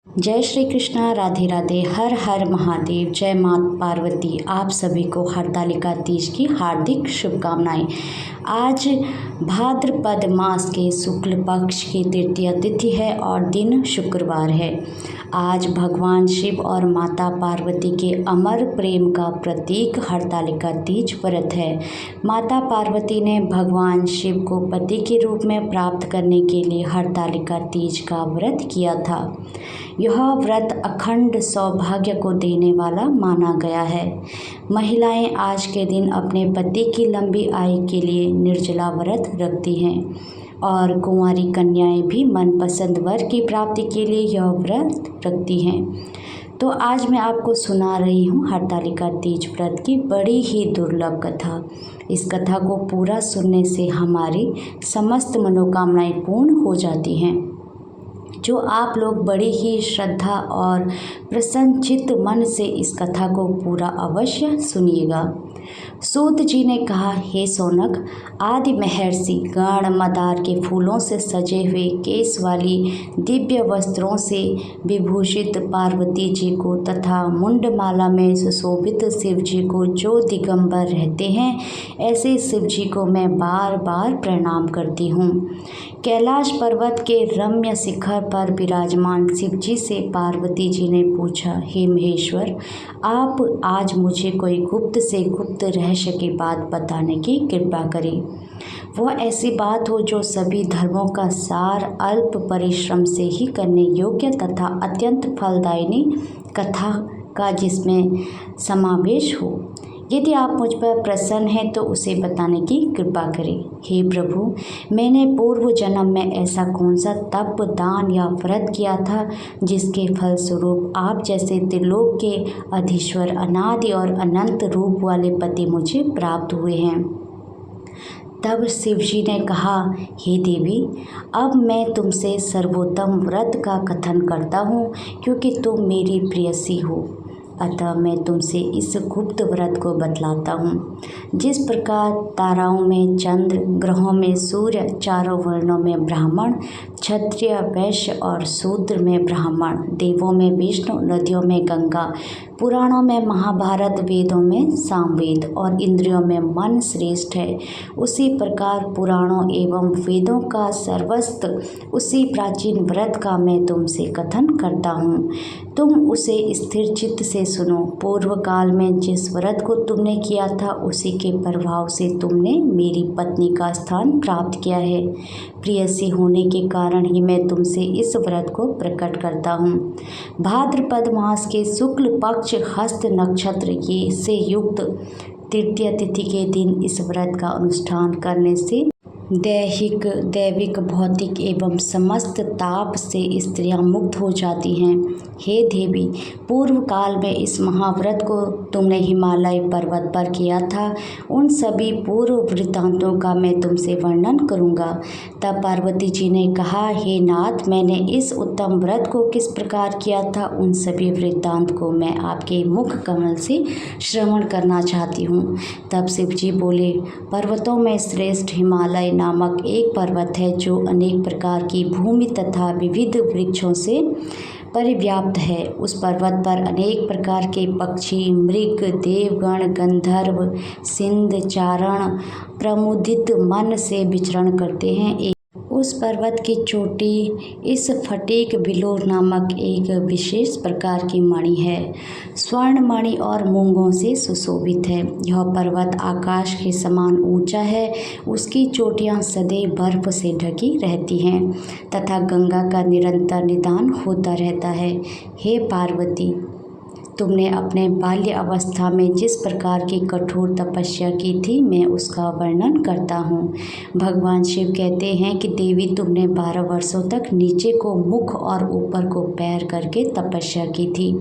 जय श्री कृष्णा, राधे राधे, हर हर महादेव, जय माँ पार्वती। आप सभी को हरतालिका तीज की हार्दिक शुभकामनाएं। आज भाद्रपद मास के शुक्ल पक्ष की तृतीया तिथि है और दिन शुक्रवार है। आज भगवान शिव और माता पार्वती के अमर प्रेम का प्रतीक हरतालिका तीज व्रत है। माता पार्वती ने भगवान शिव को पति के रूप में प्राप्त करने के लिए हरतालिका तीज का व्रत किया था। यह व्रत अखंड सौभाग्य को देने वाला माना गया है। महिलाएं आज के दिन अपने पति की लंबी आयु के लिए निर्जला व्रत रखती हैं और कुंवारी कन्याएं भी मनपसंद वर की प्राप्ति के लिए यह व्रत रखती हैं। तो आज मैं आपको सुना रही हूँ हरतालिका तीज व्रत की बड़ी ही दुर्लभ कथा। इस कथा को पूरा सुनने से हमारी समस्त मनोकामनाएं पूर्ण हो जाती हैं। जो आप लोग बड़ी ही श्रद्धा और प्रसन्नचित्त मन से इस कथा को पूरा अवश्य सुनिएगा। सूत जी ने कहा, हे सौनक, आदि महर्षि गण मदार के फूलों से सजे हुए केस वाली दिव्य वस्त्रों से विभूषित पार्वती जी को तथा मुंडमाला में सुशोभित शिव जी को जो दिगंबर रहते हैं, ऐसे शिव जी को मैं बार बार प्रणाम करती हूँ। कैलाश पर्वत के रम्य शिखर पर विराजमान शिव जी से पार्वती जी ने पूछा, हे महेश्वर, आप आज मुझे कोई गुप्त से गुप्त रहस्य की बात बताने की कृपा करें। वह ऐसी बात हो जो सभी धर्मों का सार अल्प परिश्रम से ही करने योग्य तथा अत्यंत फलदायिनी कथा का जिसमें समावेश हो। यदि आप मुझ पर प्रसन्न हैं तो उसे बताने की कृपा करें। हे प्रभु, मैंने पूर्व जन्म में ऐसा कौन सा तप, दान या व्रत किया था जिसके फलस्वरूप आप जैसे त्रिलोक के अधीश्वर अनादि और अनंत रूप वाले पति मुझे प्राप्त हुए हैं। तब शिवजी ने कहा, हे देवी, अब मैं तुमसे सर्वोत्तम व्रत का कथन करता हूँ क्योंकि तुम मेरी प्रेयसी हो। अतः मैं तुमसे इस गुप्त व्रत को बतलाता हूँ। जिस प्रकार ताराओं में चंद्र, ग्रहों में सूर्य, चारों वर्णों में ब्राह्मण, क्षत्रिय, वैश्य और शूद्र में ब्राह्मण, देवों में विष्णु, नदियों में गंगा, पुराणों में महाभारत, वेदों में सामवेद और इंद्रियों में मन श्रेष्ठ है, उसी प्रकार पुराणों एवं वेदों का सर्वस्व उसी प्राचीन व्रत का मैं तुमसे कथन करता हूँ। तुम उसे स्थिर चित्त से सुनो। पूर्व काल में जिस व्रत को तुमने किया था उसी के प्रभाव से तुमने मेरी पत्नी का स्थान प्राप्त किया है। प्रेयसी होने के कारण ही मैं तुमसे इस व्रत को प्रकट करता हूँ। भाद्रपद मास के शुक्ल पक्ष हस्त नक्षत्र ये से युक्त तृतीय तिथि के दिन इस व्रत का अनुष्ठान करने से दैविक, भौतिक एवं समस्त ताप से स्त्रियां मुक्त हो जाती हैं। हे देवी, पूर्व काल में इस महाव्रत को तुमने हिमालय पर्वत पर किया था। उन सभी पूर्व वृत्तांतों का मैं तुमसे वर्णन करूंगा। तब पार्वती जी ने कहा, हे नाथ, मैंने इस उत्तम व्रत को किस प्रकार किया था उन सभी वृत्तांत को मैं आपके मुख कमल से श्रवण करना चाहती हूँ। तब शिव जी बोले, पर्वतों में श्रेष्ठ हिमालय नामक एक पर्वत है जो अनेक प्रकार की भूमि तथा विविध वृक्षों से परिव्याप्त है। उस पर्वत पर अनेक प्रकार के पक्षी, मृग, देवगण, गंधर्व, सिंध चारण प्रमुदित मन से विचरण करते हैं। उस पर्वत की चोटी इस फटीक बिलोर नामक एक विशेष प्रकार की मणि है। स्वर्ण मणि और मूंगों से सुशोभित है। यह पर्वत आकाश के समान ऊंचा है। उसकी चोटियां सदैव बर्फ से ढकी रहती हैं तथा गंगा का निरंतर निदान होता रहता है। हे पार्वती, तुमने अपने बाल्य अवस्था में जिस प्रकार की कठोर तपस्या की थी मैं उसका वर्णन करता हूँ। भगवान शिव कहते हैं कि देवी, तुमने 12 वर्षों तक नीचे को मुख और ऊपर को पैर करके तपस्या की थी।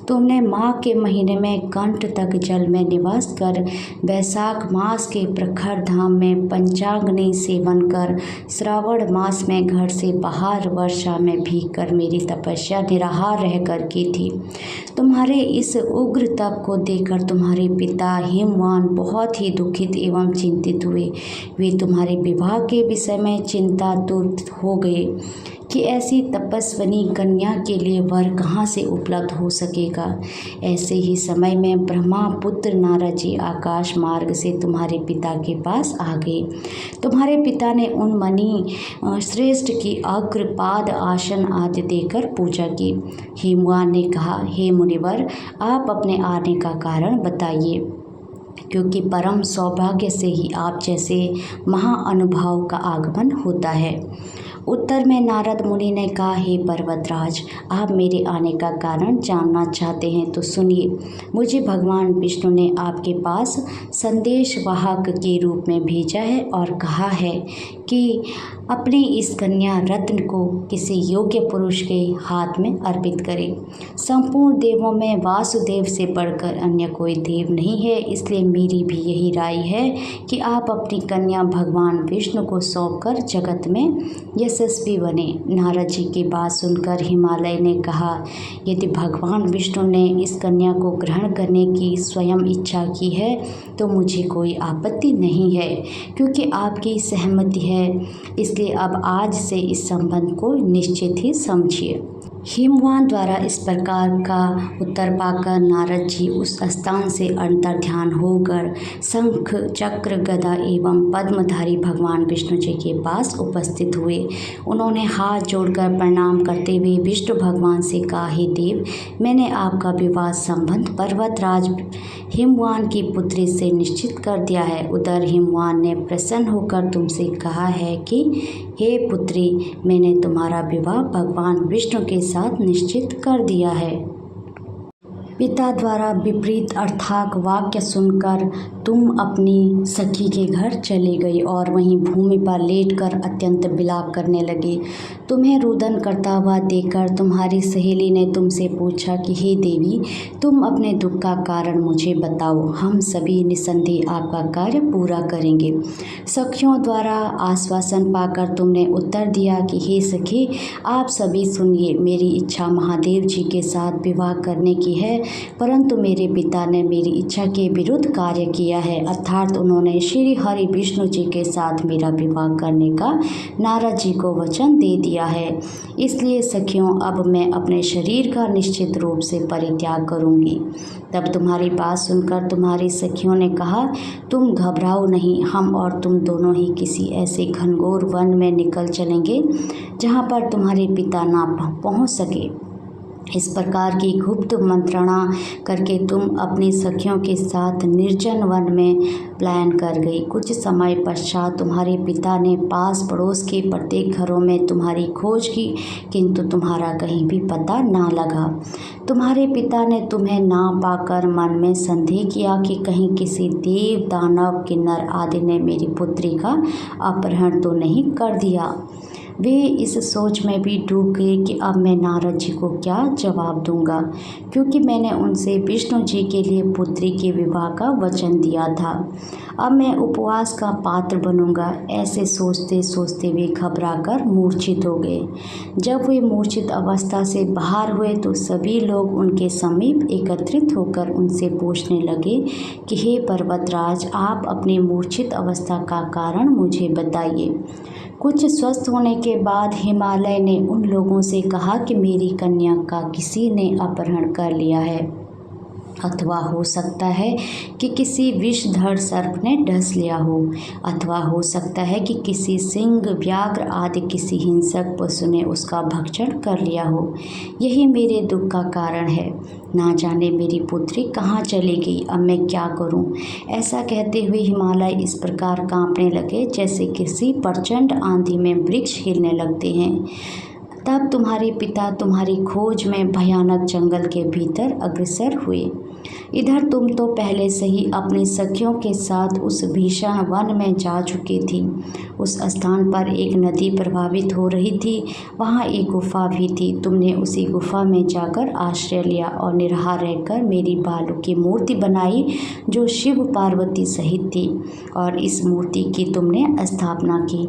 तुमने माघ के महीने में कंठ तक जल में निवास कर, वैशाख मास के प्रखर धाम में पंचाग्नि सेवन कर, श्रावण मास में घर से बाहर वर्षा में भीग कर मेरी तपस्या निराहार रहकर की थी। तुम्हारे इस उग्र तप को देखकर तुम्हारे पिता हिमवान बहुत ही दुखित एवं चिंतित हुए। वे तुम्हारे विवाह के विषय में चिंतातुर हो गए। कि ऐसी तपस्विनी कन्या के लिए वर कहाँ से उपलब्ध हो सकेगा। ऐसे ही समय में ब्रह्मा पुत्र नारद जी आकाश मार्ग से तुम्हारे पिता के पास आ गए। तुम्हारे पिता ने उन मणि श्रेष्ठ की अग्रपाद आसन आदि देकर पूजा की। हिमवान ने कहा, हे मुनिवर, आप अपने आने का कारण बताइए, क्योंकि परम सौभाग्य से ही आप जैसे महाअनुभाव का आगमन होता है। उत्तर में नारद मुनि ने कहा, हे पर्वतराज, आप मेरे आने का कारण जानना चाहते हैं तो सुनिए। मुझे भगवान विष्णु ने आपके पास संदेश वाहक के रूप में भेजा है और कहा है कि अपने इस कन्या रत्न को किसी योग्य पुरुष के हाथ में अर्पित करें। संपूर्ण देवों में वासुदेव से बढ़कर अन्य कोई देव नहीं है, इसलिए मेरी भी यही राय है कि आप अपनी कन्या भगवान विष्णु को सौंपकर जगत में यशस्वी बने। नारद जी की बात सुनकर हिमालय ने कहा, यदि भगवान विष्णु ने इस कन्या को ग्रहण करने की स्वयं इच्छा की है तो मुझे कोई आपत्ति नहीं है, क्योंकि आपकी सहमति है। इसलिए अब आज से इस संबंध को निश्चित ही समझिए। हिमवान द्वारा इस प्रकार का उत्तर पाकर नारद जी उस स्थान से अंतर्ध्यान होकर शंख चक्र गदा एवं पद्मधारी भगवान विष्णु जी के पास उपस्थित हुए। उन्होंने हाथ जोड़कर प्रणाम करते हुए विष्णु भगवान से कहा, हे देव, मैंने आपका विवाह संबंध पर्वतराज हिमवान की पुत्री से निश्चित कर दिया है। उधर हिमवान ने प्रसन्न होकर तुमसे कहा है कि हे पुत्री, मैंने तुम्हारा विवाह भगवान विष्णु के साथ निश्चित कर दिया है। पिता द्वारा विपरीत अर्थात वाक्य सुनकर तुम अपनी सखी के घर चले गई और वहीं भूमि पर लेटकर अत्यंत विलाप करने लगी। तुम्हें रुदन करता हुआ देखकर तुम्हारी सहेली ने तुमसे पूछा कि हे देवी, तुम अपने दुख का कारण मुझे बताओ, हम सभी निसंदेह आपका कार्य पूरा करेंगे। सखियों द्वारा आश्वासन पाकर तुमने उत्तर दिया कि हे सखी, आप सभी सुनिए, मेरी इच्छा महादेव जी के साथ विवाह करने की है, परंतु मेरे पिता ने मेरी इच्छा के विरुद्ध कार्य किया है, अर्थात उन्होंने श्री हरि विष्णु जी के साथ मेरा विवाह करने का नारद जी को वचन दे दिया है। इसलिए सखियों, अब मैं अपने शरीर का निश्चित रूप से परित्याग करूंगी। तब तुम्हारी बात सुनकर तुम्हारी सखियों ने कहा, तुम घबराओ नहीं, हम और तुम दोनों ही किसी ऐसे घनघोर वन में निकल चलेंगे जहाँ पर तुम्हारे पिता ना पहुँच सके। इस प्रकार की गुप्त मंत्रणा करके तुम अपनी सखियों के साथ निर्जन वन में पलायन कर गई। कुछ समय पश्चात तुम्हारे पिता ने पास पड़ोस के प्रत्येक घरों में तुम्हारी खोज की, किंतु तुम्हारा कहीं भी पता ना लगा। तुम्हारे पिता ने तुम्हें ना पाकर मन में संदेह किया कि कहीं किसी देव दानव किन्नर आदि ने मेरी पुत्री का अपहरण तो नहीं कर दिया। वे इस सोच में भी डूब गए कि अब मैं नारद जी को क्या जवाब दूंगा, क्योंकि मैंने उनसे विष्णु जी के लिए पुत्री के विवाह का वचन दिया था। अब मैं उपवास का पात्र बनूंगा। ऐसे सोचते सोचते वे घबराकर मूर्छित हो गए। जब वे मूर्छित अवस्था से बाहर हुए तो सभी लोग उनके समीप एकत्रित होकर उनसे पूछने लगे कि हे पर्वतराज, आप अपनी मूर्छित अवस्था का कारण मुझे बताइए। कुछ स्वस्थ होने के बाद हिमालय ने उन लोगों से कहा कि मेरी कन्या का किसी ने अपहरण कर लिया है, अथवा हो सकता है कि किसी विषधर सर्प ने डस लिया हो, अथवा हो सकता है कि किसी सिंह, व्याघ्र आदि किसी हिंसक पशु ने उसका भक्षण कर लिया हो। यही मेरे दुख का कारण है। ना जाने मेरी पुत्री कहाँ चली गई, अब मैं क्या करूं? ऐसा कहते हुए हिमालय इस प्रकार कांपने लगे जैसे किसी प्रचंड आंधी में वृक्ष हिलने लगते हैं। तब तुम्हारे पिता तुम्हारी खोज में भयानक जंगल के भीतर अग्रसर हुए। इधर तुम तो पहले से ही अपनी सखियों के साथ उस भीषण वन में जा चुकी थी। उस स्थान पर एक नदी प्रवाहित हो रही थी, वहाँ एक गुफा भी थी। तुमने उसी गुफा में जाकर आश्रय लिया और निराहार रहकर मेरी बालू की मूर्ति बनाई जो शिव पार्वती सहित थी, और इस मूर्ति की तुमने स्थापना की।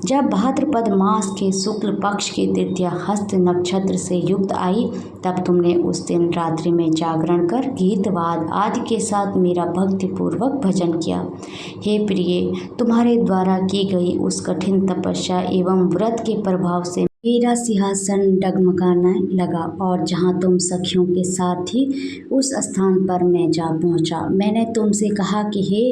जब भाद्रपद मास के शुक्ल पक्ष की तृतीया हस्त नक्षत्र से युक्त आई, तब तुमने उस दिन रात्रि में जागरण कर गीत वाद आदि के साथ मेरा भक्तिपूर्वक भजन किया। हे प्रिय, तुम्हारे द्वारा की गई उस कठिन तपस्या एवं व्रत के प्रभाव से मेरा सिंहासन डगमगाने लगा और जहाँ तुम सखियों के साथ थी उस स्थान पर मैं जा पहुँचा। मैंने तुमसे कहा कि हे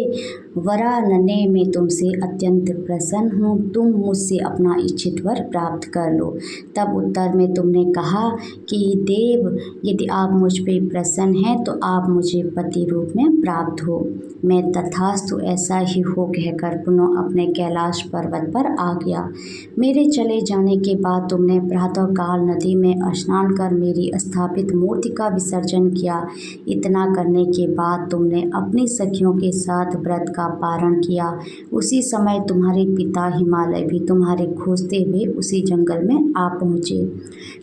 वरानने, मैं तुमसे अत्यंत प्रसन्न हूँ, तुम मुझसे अपना इच्छित वर प्राप्त कर लो। तब उत्तर में तुमने कहा कि देव, यदि आप मुझ पे प्रसन्न हैं तो आप मुझे पति रूप में प्राप्त हो। मैं तथास्तु ऐसा ही हो कहकर पुनः अपने कैलाश पर्वत पर आ गया। मेरे चले जाने के बाद तुमने प्रातःकाल नदी में स्नान कर मेरी स्थापित मूर्ति का विसर्जन किया। इतना करने के बाद तुमने अपनी सखियों के साथ व्रत का पारण किया। उसी समय तुम्हारे पिता हिमालय भी तुम्हारे खोजते हुए उसी जंगल में आ पहुँचे,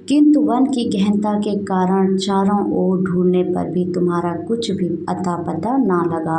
किंतु वन की गहनता के कारण चारों ओर ढूंढने पर भी तुम्हारा कुछ भी अता पता ना लगा।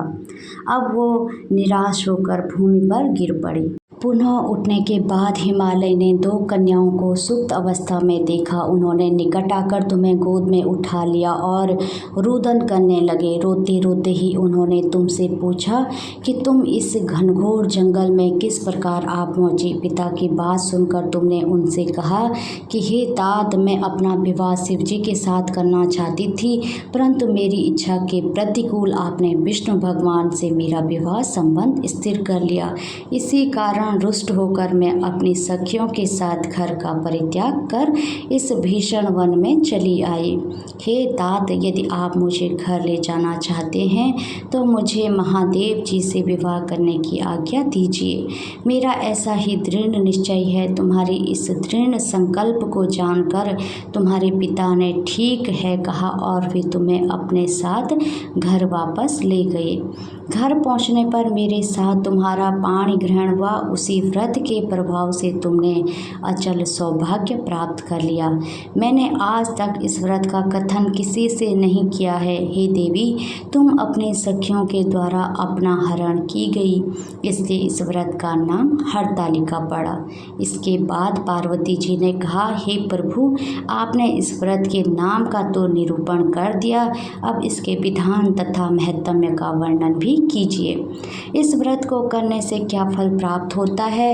अब वो निराश होकर भूमि पर गिर पड़ी। पुनः उठने के बाद हिमालय ने 2 कन्याओं को सुप्त अवस्था में देखा। उन्होंने निकट आकर तुम्हें गोद में उठा लिया और रुदन करने लगे। रोते रोते ही उन्होंने तुमसे पूछा कि तुम इस घनघोर जंगल में किस प्रकार आ पहुँची। पिता की बात सुनकर तुमने उनसे कहा कि हे तात, मैं अपना विवाह शिव जी के साथ करना चाहती थी, परंतु मेरी इच्छा के प्रतिकूल आपने विष्णु भगवान से मेरा विवाह संबंध स्थिर कर लिया। इसी कारण रुष्ट होकर मैं अपनी सखियों के साथ घर का परित्याग कर इस भीषण वन में चली आई। हे तात, यदि आप मुझे घर ले जाना चाहते हैं तो मुझे महादेव जी से विवाह करने की आज्ञा दीजिए। मेरा ऐसा ही दृढ़ निश्चय है। तुम्हारी इस दृढ़ संकल्प को जानकर तुम्हारे पिता ने ठीक है कहा और वे तुम्हें अपने साथ घर वापस ले गए। घर पहुंचने पर मेरे साथ तुम्हारा पाणी ग्रहण हुआ। उसी व्रत के प्रभाव से तुमने अचल सौभाग्य प्राप्त कर लिया। मैंने आज तक इस व्रत का कथन किसी से नहीं किया है। हे देवी, तुम अपने सखियों के द्वारा अपना हरण की गई, इसलिए इस व्रत का नाम हरतालिका पड़ा। इसके बाद पार्वती जी ने कहा, हे प्रभु, आपने इस व्रत के नाम का तो निरूपण कर दिया, अब इसके विधान तथा महत्म्य का वर्णन भी कीजिए। इस व्रत को करने से क्या फल प्राप्त होता है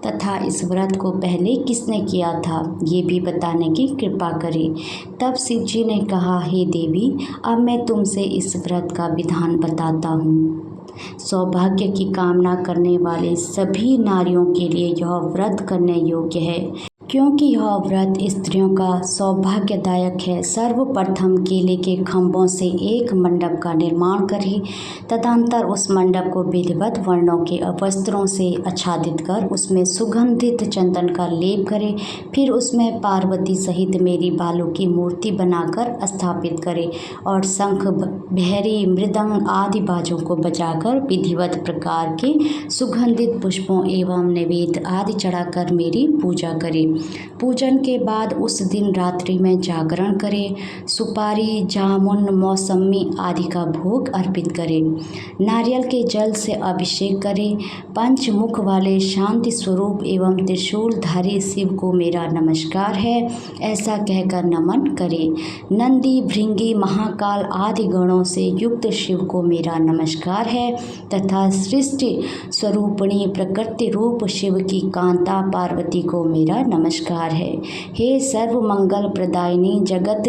तथा इस व्रत को पहले किसने किया था, ये भी बताने की कृपा करें। तब शिव जी ने कहा, हे देवी, अब मैं तुमसे इस व्रत का विधान बताता हूँ। सौभाग्य की कामना करने वाले सभी नारियों के लिए यह व्रत करने योग्य है, क्योंकि यह व्रत स्त्रियों का सौभाग्यदायक है। सर्वप्रथम केले के खंभों से एक मंडप का निर्माण करें, तदनंतर उस मंडप को विधिवत वर्णों के वस्त्रों से आच्छादित कर उसमें सुगंधित चंदन का लेप करें। फिर उसमें पार्वती सहित मेरी बालों की मूर्ति बनाकर स्थापित करें और शंख, भैरी, मृदंग आदि बाजों को बजाकर विधिवत प्रकार के सुगंधित पुष्पों एवं नैवेद्य आदि चढ़ाकर मेरी पूजा करें। पूजन के बाद उस दिन रात्रि में जागरण करें। सुपारी, जामुन, मौसमी आदि का भोग अर्पित करें। नारियल के जल से अभिषेक करें। पंचमुख वाले शांति स्वरूप एवं त्रिशूलधारी शिव को मेरा नमस्कार है, ऐसा कहकर नमन करें। नंदी, भृंगी, महाकाल आदि गणों से युक्त शिव को मेरा नमस्कार है तथा सृष्टि स्वरूपिणी प्रकृति रूप शिव की कांता पार्वती को मेरा नमस्कार है। हे सर्व मंगल प्रदायिनी जगत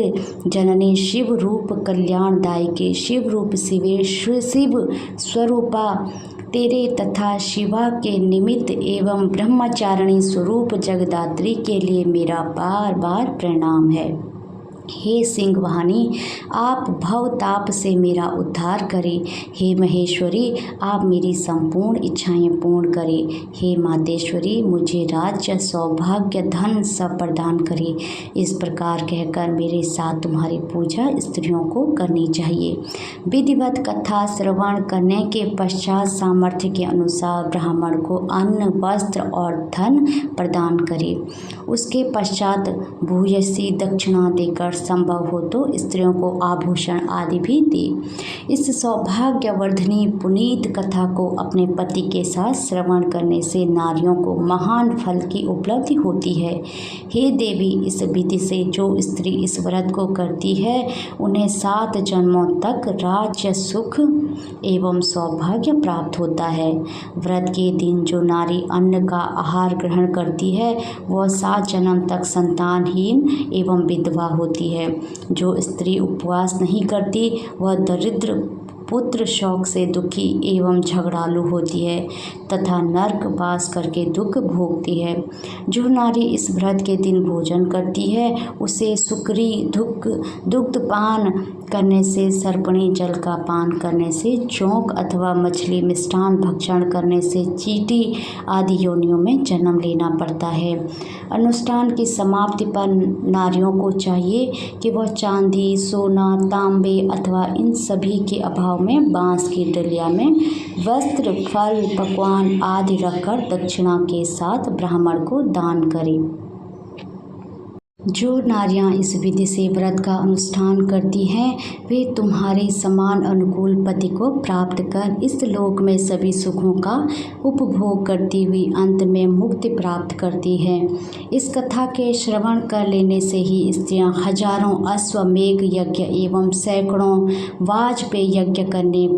जननी शिव रूप कल्याणदायिके शिव रूप शिवे शिव स्वरूपा तेरे तथा शिवा के निमित्त एवं ब्रह्मचारिणी स्वरूप जगदात्री के लिए मेरा बार बार प्रणाम है। हे सिंह वाहिनी, आप भव ताप से मेरा उद्धार करें। हे महेश्वरी, आप मेरी संपूर्ण इच्छाएं पूर्ण करें। हे मातेश्वरी, मुझे राज्य, सौभाग्य, धन सब प्रदान करें। इस प्रकार कहकर मेरे साथ तुम्हारी पूजा स्त्रियों को करनी चाहिए। विधिवत कथा श्रवण करने के पश्चात सामर्थ्य के अनुसार ब्राह्मण को अन्न, वस्त्र और धन प्रदान करें। उसके पश्चात भूयसी दक्षिणा देकर संभव हो तो स्त्रियों को आभूषण आदि भी दे। इस सौभाग्यवर्धिनी पुनीत कथा को अपने पति के साथ श्रवण करने से नारियों को महान फल की उपलब्धि होती है। हे देवी, इस विधि से जो स्त्री इस व्रत को करती है उन्हें 7 जन्मों तक राज्य सुख एवं सौभाग्य प्राप्त होता है। व्रत के दिन जो नारी अन्न का आहार ग्रहण करती है वह 7 जन्म तक संतानहीन एवं विधवा होती है। जो स्त्री उपवास नहीं करती वह दरिद्र, पुत्र शौक से दुखी एवं झगड़ालू होती है तथा नरक वास करके दुख भोगती है। जो नारी इस व्रत के दिन भोजन करती है उसे सुकरी दुग्धपान करने से, सर्पणी जल का पान करने से, चौंक अथवा मछली मिष्ठान भक्षण करने से चींटी आदि योनियों में जन्म लेना पड़ता है। अनुष्ठान की समाप्ति पर नारियों को चाहिए कि वह चांदी, सोना, तांबे अथवा इन सभी के अभाव में बांस की डलिया में वस्त्र, फल, पकवान आदि रखकर दक्षिणा के साथ ब्राह्मण को दान करें। जो नारियां इस विधि से व्रत का अनुष्ठान करती हैं वे तुम्हारे समान अनुकूल पति को प्राप्त कर इस लोक में सभी सुखों का उपभोग करती हुई अंत में मुक्ति प्राप्त करती हैं। इस कथा के श्रवण कर लेने से ही स्त्रियां हजारों अश्वमेघ यज्ञ एवं सैकड़ों वाजपेय यज्ञ करने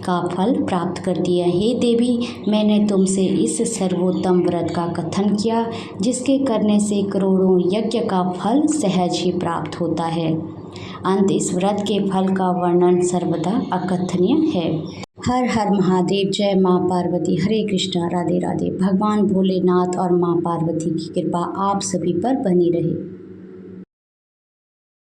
का फल प्राप्त करती है। हे देवी, मैंने तुमसे इस सर्वोत्तम व्रत का कथन किया जिसके करने से करोड़ों यज्ञ का फल सहज ही प्राप्त होता है। अंत इस व्रत के फल का वर्णन सर्वदा अकथनीय है। हर हर महादेव। जय माँ पार्वती। हरे कृष्णा। राधे राधे। भगवान भोलेनाथ और माँ पार्वती की कृपा आप सभी पर बनी रहे।